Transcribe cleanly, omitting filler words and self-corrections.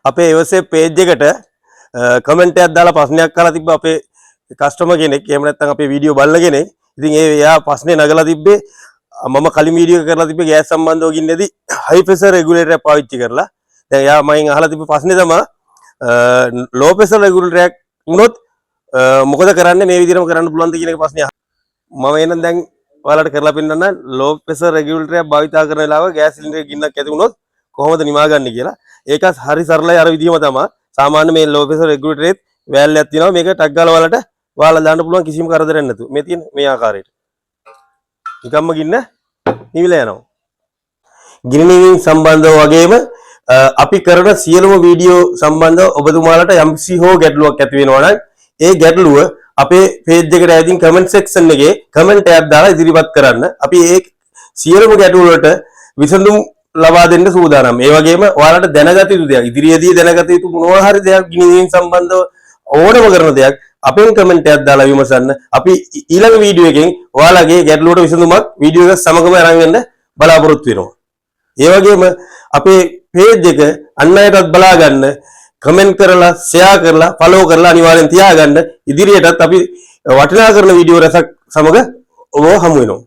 අපේ එවසේ පේජ් එකට කමෙන්ට් එකක් දාලා ප්‍රශ්නයක් අහලා තිබ්බ අපේ කස්ටමර් කෙනෙක්. එහෙම නැත්නම් අපේ වීඩියෝ බලන කෙනෙක්. ඉතින් එයා ප්‍රශ්නේ නගලා තිබ්බේ මම කලින් වීඩියෝ එකක් කරලා තිබ්බේ ගෑස් සම්බන්ධව ගින්නේදී හයි ප්‍රෙෂර් රෙගුලේටර් එක පාවිච්චි කරලා. දැන් එයා මයින් අහලා තිබ්බ ප්‍රශ්නේ තමයි ලෝ ප්‍රෙෂර් රෙගුලේටර් එකක් වුණොත් මොකද කරන්නේ මේ විදිහටම කරන්න පුළුවන්ද කියන එක ප්‍රශ්නේ. මම එහෙනම් දැන් ඔයාලට කරලා පෙන්නන්න ලෝ ප්‍රෙෂර් රෙගුලේටර් එකක් භාවිතා කරන වෙලාව ගෑස් සිලින්ඩර් ගින්නක් ඇති වුණොත් කොහොමද නිමාගන්නේ කියලා. ඒකත් හරි සරලයි අර විදිහම තමයි. සාමාන්‍ය මේ ලෝ ප්‍රෙෂර් රෙගුලේටර් එකේ වැල් එකක් තියෙනවා. මේක ටක් ගාලා ඔයාලට වාලා දාන්න පුළුවන් කිසිම කරදරයක් නැතුව. මේ තියෙන මේ ආකාරයට. නිකම්ම ගින්න නිවිලා යනවා. ගිනි නිවීම සම්බන්ධව වගේම අපි කරන සියලුම වීඩියෝ සම්බන්ධව ඔබතුමාලට යම්කිසි හෝ ගැටලුවක් ඇති වෙනවා නම් ඒ ගැටලුව අපේ පේජ් එකට ඇවිදින් කමෙන්ට් සෙක්ෂන් එකේ කමෙන්ට් එකක් දාලා ඉදිරිපත් කරන්න. අපි ඒ සියලුම ගැටලු වලට විසඳුම් ලබා දෙන්න සූදානම්. ඒ වගේම ඔයාලට දැනගත යුතු දෙයක් ඉදිරියේදී දැනගත යුතු මොනවා හරි දෙයක් ගිනි නිවීම සම්බන්ධව ඕනම කරන දෙයක් අපෙන් කමෙන්ට් එකක් දාලා විමසන්න. අපි ඊළඟ වීඩියෝ එකෙන් ඔයාලගේ ගැටලුවට විසඳුමක් වීඩියෝ එක සමගම අරන් එන්න බලාපොරොත්තු වෙනවා. ඒ වගේම අපේ පේජ් එක අන් අයටත් බලා ගන්න කමෙන්ට් කරලා ෂෙයා කරලා ෆලෝ කරලා අනිවාර්යෙන් තියාගන්න. ඉදිරියටත් අපි වටිනා කරන වීඩියෝ රසක් සමග ඔබව හමු වෙනවා.